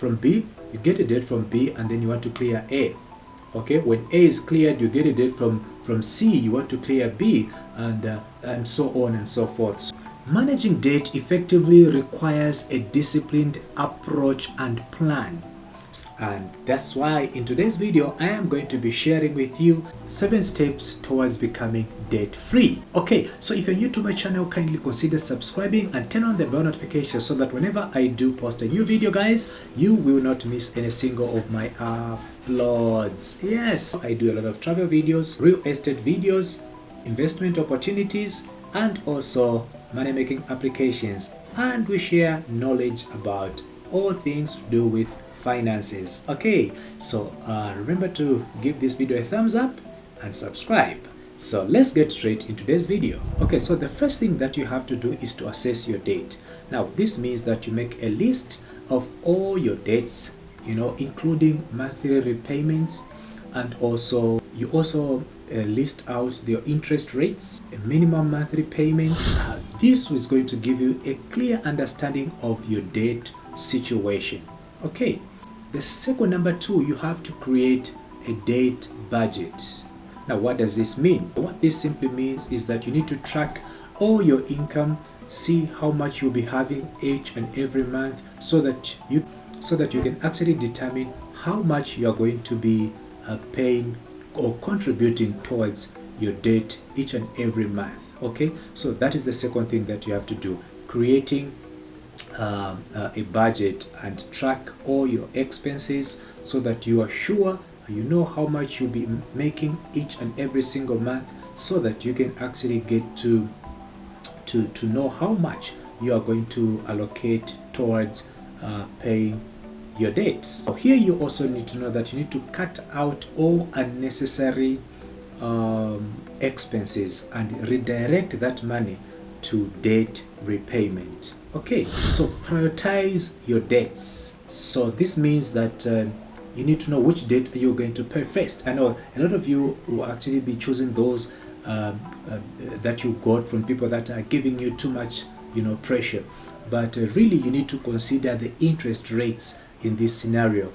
from B, you get a debt from B, and then you want to clear A. Okay, when A is cleared, you get a debt from C, you want to clear B, and so on and so forth. So managing debt effectively requires a disciplined approach and plan. And that's why in today's video, I am going to be sharing with you 7 steps towards becoming debt-free. Okay, so if you're new to my channel, kindly consider subscribing and turn on the bell notification so that whenever I do post a new video, guys, you will not miss any single of my uploads. Yes, I do a lot of travel videos, real estate videos, investment opportunities, and also money-making applications. And we share knowledge about all things to do with finances. Okay, so remember to give this video a thumbs up and subscribe. So let's get straight into today's video. Okay, so the first thing that you have to do is to assess your debt. Now this means that you make a list of all your debts, including monthly repayments, and also you list out your interest rates, a minimum monthly payment. This is going to give you a clear understanding of your debt situation. Okay, the second, number 2, you have to create a debt budget. Now what does this mean? What this simply means is that you need to track all your income, see how much you'll be having each and every month, so that you can actually determine how much you are going to be paying or contributing towards your debt each and every month. Okay, so that is the second thing that you have to do, creating a budget and track all your expenses so that you are sure you know how much you'll be making each and every single month, so that you can actually get to know how much you are going to allocate towards paying your debts. So here you also need to know that you need to cut out all unnecessary expenses and redirect that money to debt repayment. Okay, so prioritize your debts. So this means that you need to know which debt you're going to pay first. I know a lot of you will actually be choosing those that you got from people that are giving you too much pressure, but really you need to consider the interest rates in this scenario.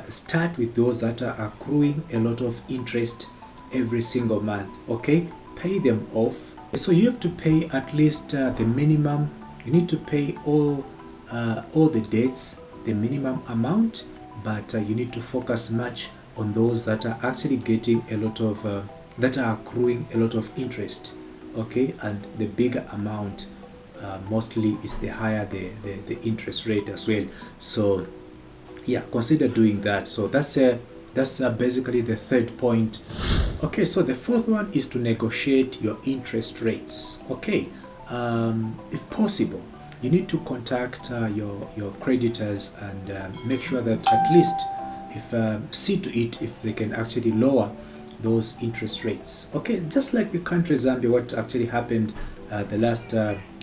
Start with those that are accruing a lot of interest every single month. Okay, pay them off. So you have to pay at least the minimum. You need to pay all the debts, the minimum amount, but you need to focus much on those that are actually getting a lot of that are accruing a lot of interest. Okay, and the bigger amount mostly is the higher the interest rate as well. So yeah, consider doing that. So that's basically the third point. Okay, so the fourth one is to negotiate your interest rates. Okay, if possible, you need to contact your creditors and make sure that at least see to it if they can actually lower those interest rates. Okay, just like the country Zambia, what actually happened the last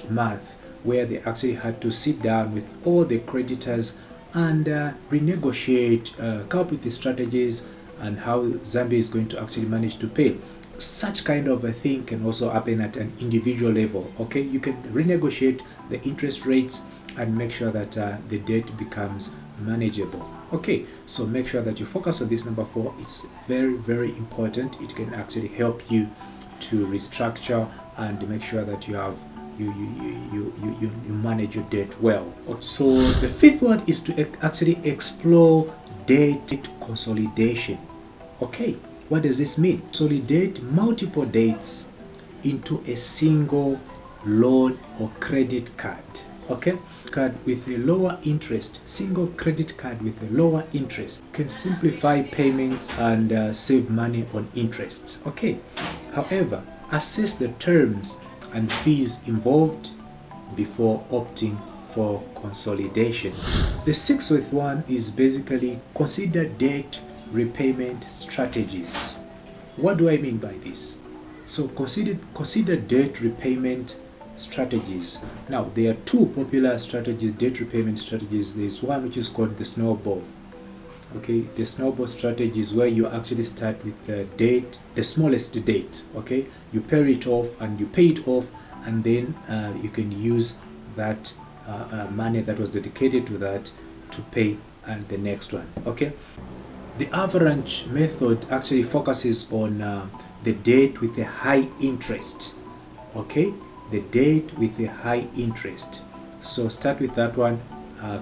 month, where they actually had to sit down with all the creditors and renegotiate, come up with the strategies and how Zambia is going to actually manage to pay. Such kind of a thing can also happen at an individual level. Okay, you can renegotiate the interest rates and make sure that the debt becomes manageable. Okay, so make sure that you focus on this number 4. It's very, very important. It can actually help you to restructure and make sure that you have you manage your debt well. So the fifth one is to actually explore debt consolidation. Okay, what does this mean? Consolidate multiple debts into a single loan or credit card. Okay, card with a lower interest, single credit card with a lower interest can simplify payments and save money on interest. Okay, however, assess the terms and fees involved before opting for consolidation. The sixth one is basically consider debt repayment strategies. What do I mean by this? So consider debt repayment strategies. Now there are 2 popular strategies, debt repayment strategies. There's one which is called the snowball. Okay, the snowball strategy is where you actually start with the smallest date. Okay, you pay it off and then you can use that money that was dedicated to that to pay and the next one. Okay, the average method actually focuses on the date with a high interest. Okay, the date with a high interest. So start with that one,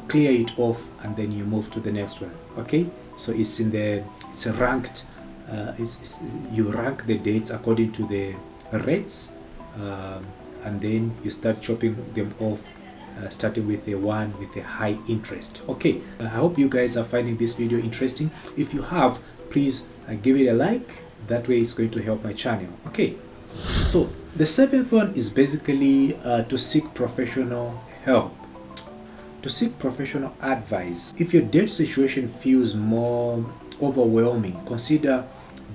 clear it off, and then you move to the next one. Okay, so it's a ranked, you rank the dates according to the rates, and then you start chopping them off, starting with the one with a high interest. Okay, I hope you guys are finding this video interesting. If you have, please give it a like. That way it's going to help my channel. Okay, so the seventh one is basically to seek professional help, to seek professional advice. If your debt situation feels more overwhelming, consider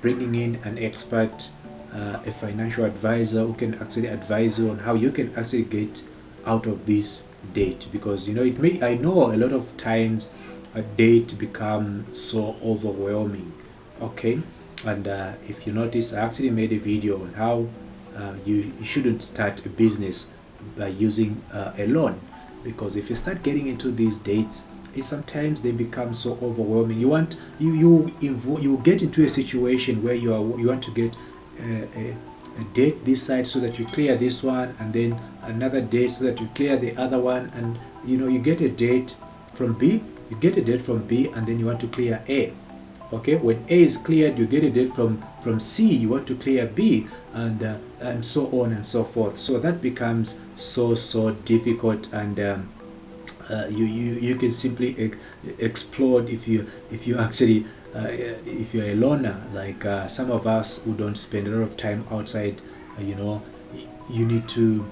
bringing in an expert, a financial advisor who can actually advise you on how you can actually get out of this debt. Because I know a lot of times a debt becomes so overwhelming. Okay, and if you notice, I actually made a video on how you shouldn't start a business by using a loan, because if you start getting into these debts, sometimes they become so overwhelming. You get into a situation where you want to get a debt this side so that you clear this one, and then another debt so that you clear the other one, and you get a debt from B, and then you want to clear A. Okay, when A is cleared, you get a debt from C, you want to clear B, and so on and so forth. So that becomes so difficult, and you can simply explode if you actually if you're a loner, like some of us who don't spend a lot of time outside. You need to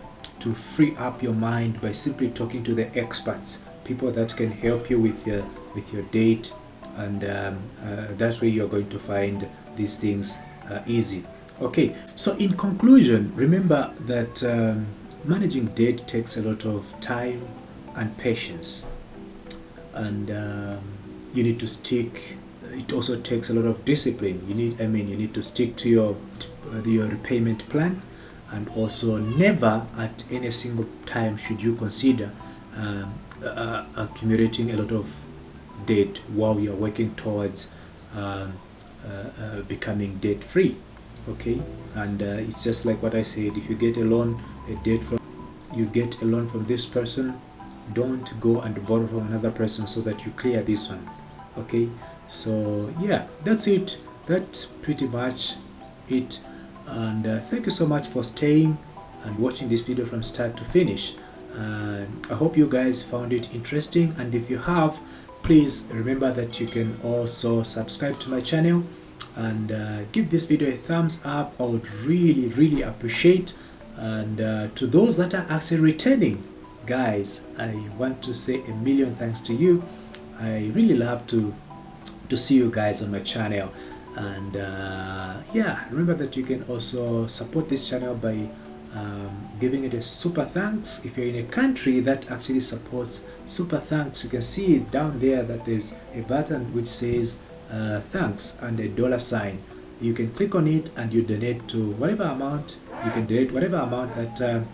free up your mind by simply talking to the experts, people that can help you with your date, and that way you're going to find these things easy. Okay, so in conclusion, remember that managing debt takes a lot of time and patience, and you need to stick. It also takes a lot of discipline. You need to stick to your repayment plan, and also never at any single time should you consider accumulating a lot of debt while you're working towards becoming debt free. Okay, and it's just like what I said. If you get a loan from this person, don't go and borrow from another person so that you clear this one. Okay, so yeah, that's it. That's pretty much it, and thank you so much for staying and watching this video from start to finish. I hope you guys found it interesting, and if you have, please remember that you can also subscribe to my channel and give this video a thumbs up. I would really appreciate. And to those that are actually returning, guys, I want to say a million thanks to you. I really love to see you guys on my channel. And yeah, remember that you can also support this channel by giving it a super thanks. If you're in a country that actually supports super thanks, you can see down there that there's a button which says thanks and a $sign. You can click on it and you donate to whatever amount. You can donate whatever amount that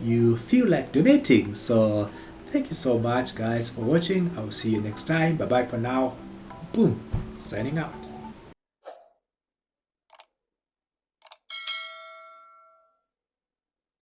you feel like donating. So thank you so much, guys, for watching. I will see you next time. Bye bye for now. Boom, signing out.